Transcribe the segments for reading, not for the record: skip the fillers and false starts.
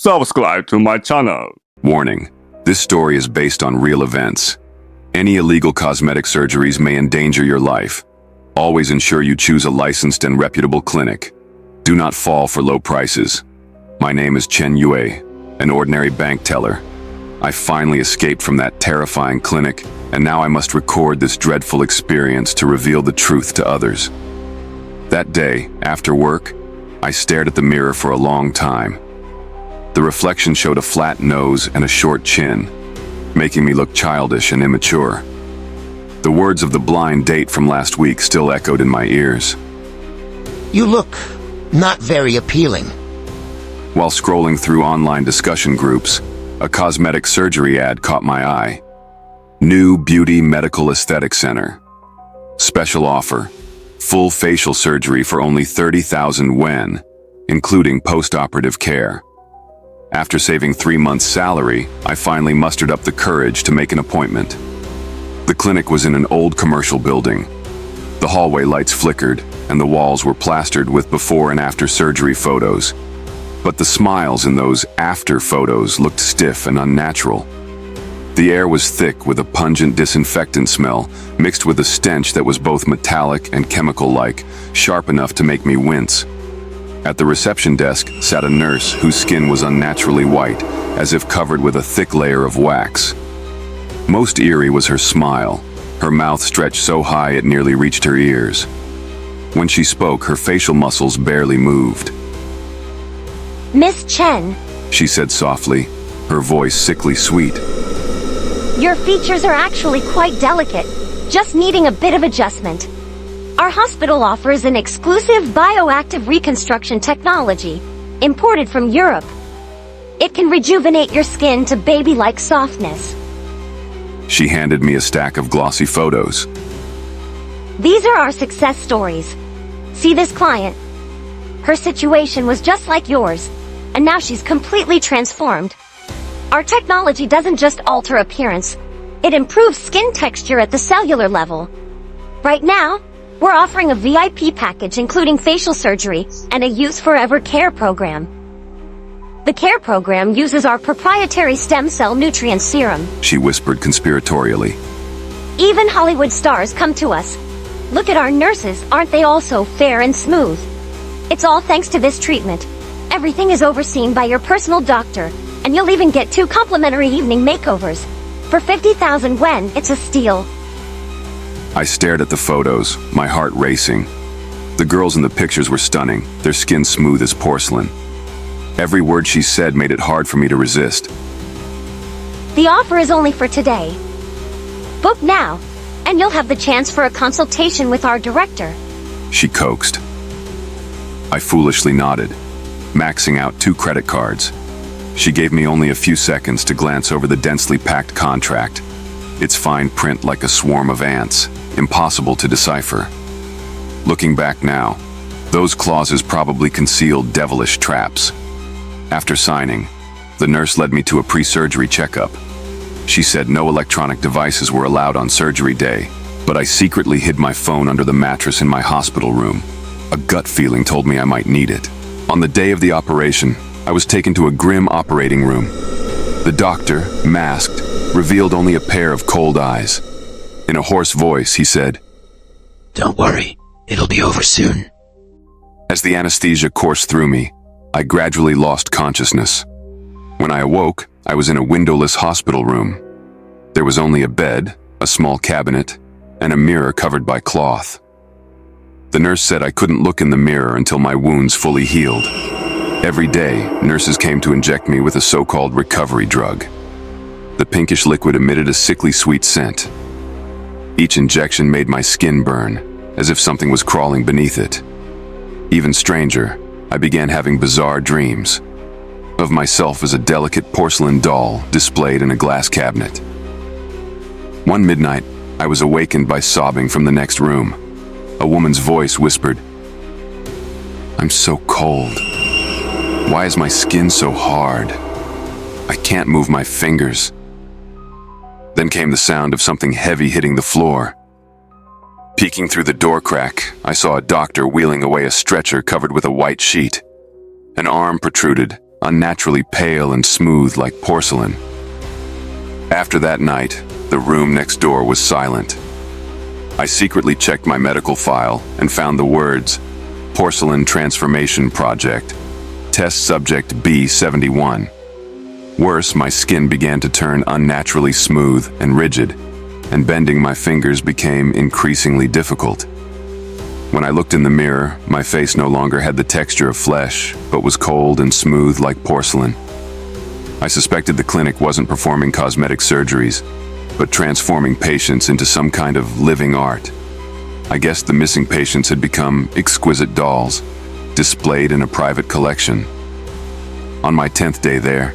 subscribe to my channel. Warning: this story is based on real events. Any illegal cosmetic surgeries may endanger your life. Always ensure you choose a licensed and reputable clinic. Do not fall for low prices. My name is Chen Yue, an ordinary bank teller. I finally escaped from that terrifying clinic, and now I must record this dreadful experience to reveal the truth to others. That day, after work, I stared at the mirror for a long time. The reflection showed a flat nose and a short chin, making me look childish and immature. The words of the blind date from last week still echoed in my ears. You look not very appealing. While scrolling through online discussion groups, a cosmetic surgery ad caught my eye. New Beauty Medical Aesthetic Center. Special offer: full facial surgery for only 30,000 yuan, including post-operative care. After saving 3 months' salary, I finally mustered up the courage to make an appointment. The clinic was in an old commercial building. The hallway lights flickered, and the walls were plastered with before and after surgery photos. But the smiles in those after photos looked stiff and unnatural. The air was thick with a pungent disinfectant smell, mixed with a stench that was both metallic and chemical-like, sharp enough to make me wince. At the reception desk sat a nurse whose skin was unnaturally white, as if covered with a thick layer of wax. Most eerie was her smile, her mouth stretched so high it nearly reached her ears. When she spoke, her facial muscles barely moved. Miss Chen, She said softly, her voice sickly sweet. your features are actually quite delicate, just needing a bit of adjustment. Our hospital offers an exclusive bioactive reconstruction technology, imported from Europe. It can rejuvenate your skin to baby-like softness. She handed me a stack of glossy photos. These are our success stories. See this client? Her situation was just like yours, and now she's completely transformed. Our technology doesn't just alter appearance, it improves skin texture at the cellular level. Right now, we're offering a VIP package including facial surgery and a Youth Forever Care program. The care program uses our proprietary stem cell nutrient serum. She whispered conspiratorially. Even Hollywood stars come to us. Look at our nurses, aren't they all so fair and smooth? It's all thanks to this treatment. Everything is overseen by your personal doctor, and you'll even get 2 complimentary evening makeovers. For 50,000 yuan, it's a steal. I stared at the photos, my heart racing. The girls in the pictures were stunning, their skin smooth as porcelain. Every word she said made it hard for me to resist. The offer is only for today. Book now, and you'll have the chance for a consultation with our director. She coaxed. I foolishly nodded, maxing out 2 credit cards. She gave me only a few seconds to glance over the densely packed contract. Its fine print like a swarm of ants, impossible to decipher. Looking back now, those clauses probably concealed devilish traps. After signing, the nurse led me to a pre-surgery checkup. She said no electronic devices were allowed on surgery day, but I secretly hid my phone under the mattress in my hospital room. A gut feeling told me I might need it. On the day of the operation, I was taken to a grim operating room. The doctor, masked, revealed only a pair of cold eyes. In a hoarse voice, he said, Don't worry, it'll be over soon. As the anesthesia coursed through me, I gradually lost consciousness. When I awoke, I was in a windowless hospital room. There was only a bed, a small cabinet, and a mirror covered by cloth. The nurse said I couldn't look in the mirror until my wounds fully healed. Every day, nurses came to inject me with a so-called recovery drug. The pinkish liquid emitted a sickly sweet scent. Each injection made my skin burn, as if something was crawling beneath it. Even stranger, I began having bizarre dreams of myself as a delicate porcelain doll displayed in a glass cabinet. One midnight, I was awakened by sobbing from the next room. A woman's voice whispered, "I'm so cold. Why is my skin so hard? I can't move my fingers." Then came the sound of something heavy hitting the floor. Peeking through the door crack, I saw a doctor wheeling away a stretcher covered with a white sheet. An arm protruded, unnaturally pale and smooth like porcelain. After that night, the room next door was silent. I secretly checked my medical file and found the words, Porcelain Transformation Project, Test Subject B71. Worse, my skin began to turn unnaturally smooth and rigid, and bending my fingers became increasingly difficult. When I looked in the mirror, my face no longer had the texture of flesh, but was cold and smooth like porcelain. I suspected the clinic wasn't performing cosmetic surgeries, but transforming patients into some kind of living art. I guessed the missing patients had become exquisite dolls, displayed in a private collection. On my 10th day there,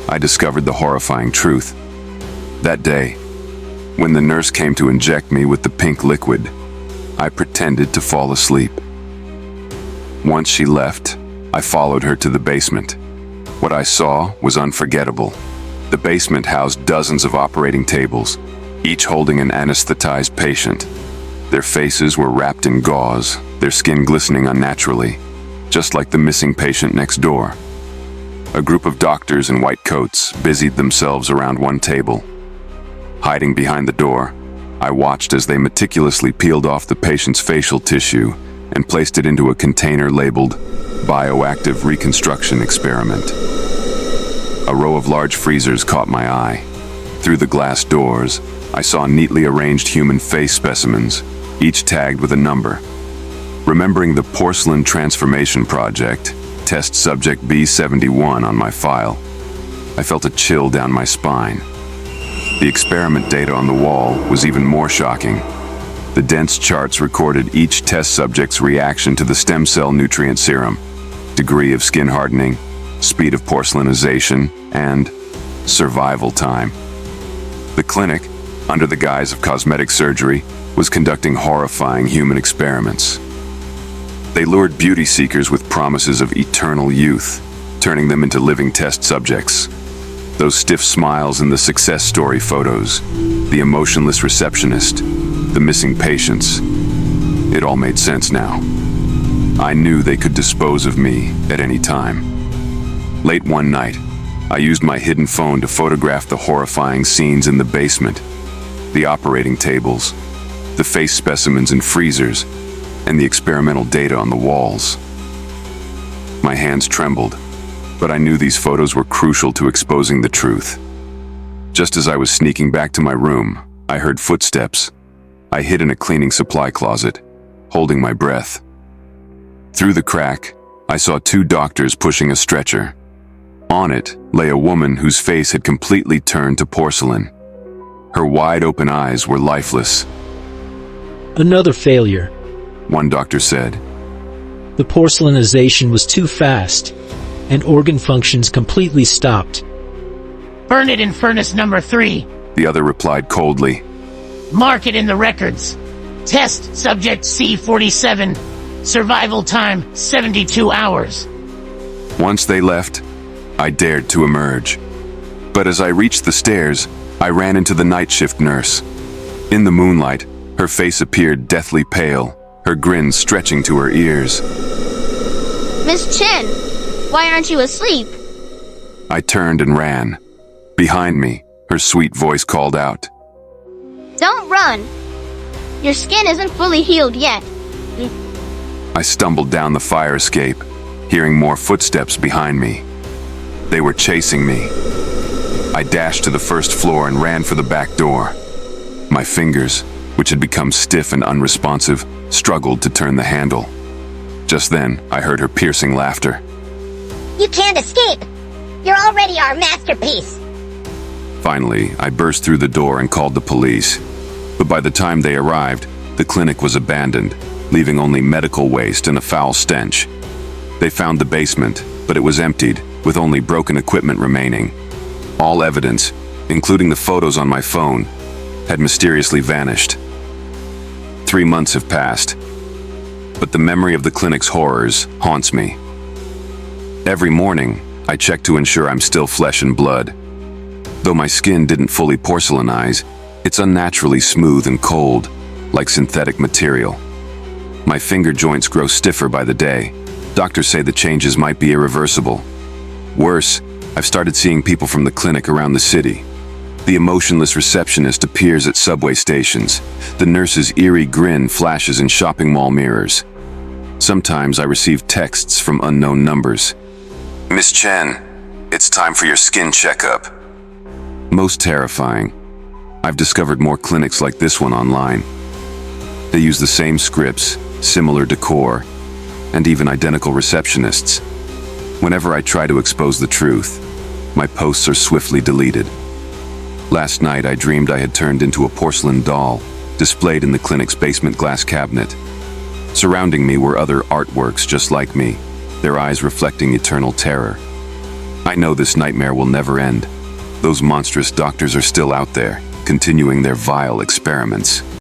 I discovered the horrifying truth. That day, when the nurse came to inject me with the pink liquid, I pretended to fall asleep. Once she left, I followed her to the basement. What I saw was unforgettable. The basement housed dozens of operating tables, each holding an anesthetized patient. Their faces were wrapped in gauze, their skin glistening unnaturally, just like the missing patient next door. A group of doctors in white coats busied themselves around one table. Hiding behind the door, I watched as they meticulously peeled off the patient's facial tissue and placed it into a container labeled Bioactive Reconstruction Experiment. A row of large freezers caught my eye. Through the glass doors, I saw neatly arranged human face specimens, each tagged with a number. Remembering the Porcelain Transformation Project, Test Subject B71 on my file, I felt a chill down my spine. The experiment data on the wall was even more shocking. The dense charts recorded each test subject's reaction to the stem cell nutrient serum, degree of skin hardening, speed of porcelainization, and survival time. The clinic, under the guise of cosmetic surgery, was conducting horrifying human experiments. They lured beauty seekers with promises of eternal youth, turning them into living test subjects. Those stiff smiles in the success story photos, the emotionless receptionist, the missing patients. It all made sense now. I knew they could dispose of me at any time. Late one night, I used my hidden phone to photograph the horrifying scenes in the basement, the operating tables, the face specimens in freezers, and the experimental data on the walls. My hands trembled, but I knew these photos were crucial to exposing the truth. Just as I was sneaking back to my room, I heard footsteps. I hid in a cleaning supply closet, holding my breath. Through the crack, I saw two doctors pushing a stretcher. On it lay a woman whose face had completely turned to porcelain. Her wide-open eyes were lifeless. Another failure. One doctor said. The porcelainization was too fast, and organ functions completely stopped. Burn it in furnace number 3. The other replied coldly. Mark it in the records. Test subject C47. Survival time 72 hours. Once they left, I dared to emerge. But as I reached the stairs, I ran into the night shift nurse. In the moonlight, her face appeared deathly pale, her grin stretching to her ears. Miss Chen, why aren't you asleep? I turned and ran. Behind me, her sweet voice called out. Don't run. Your skin isn't fully healed yet. I stumbled down the fire escape, hearing more footsteps behind me. They were chasing me. I dashed to the first floor and ran for the back door. My fingers, which had become stiff and unresponsive, struggled to turn the handle. Just then, I heard her piercing laughter. You can't escape! You're already our masterpiece! Finally, I burst through the door and called the police. But by the time they arrived, the clinic was abandoned, leaving only medical waste and a foul stench. They found the basement, but it was emptied, with only broken equipment remaining. All evidence, including the photos on my phone, had mysteriously vanished. 3 months have passed, but the memory of the clinic's horrors haunts me. Every morning, I check to ensure I'm still flesh and blood. Though my skin didn't fully porcelainize, it's unnaturally smooth and cold, like synthetic material. My finger joints grow stiffer by the day. Doctors say the changes might be irreversible. Worse, I've started seeing people from the clinic around the city. The emotionless receptionist appears at subway stations. The nurse's eerie grin flashes in shopping mall mirrors. Sometimes I receive texts from unknown numbers. Miss Chen, it's time for your skin checkup. Most terrifying, I've discovered more clinics like this one online. They use the same scripts, similar decor, and even identical receptionists. Whenever I try to expose the truth, my posts are swiftly deleted. Last night I dreamed I had turned into a porcelain doll, displayed in the clinic's basement glass cabinet. Surrounding me were other artworks just like me, their eyes reflecting eternal terror. I know this nightmare will never end. Those monstrous doctors are still out there, continuing their vile experiments.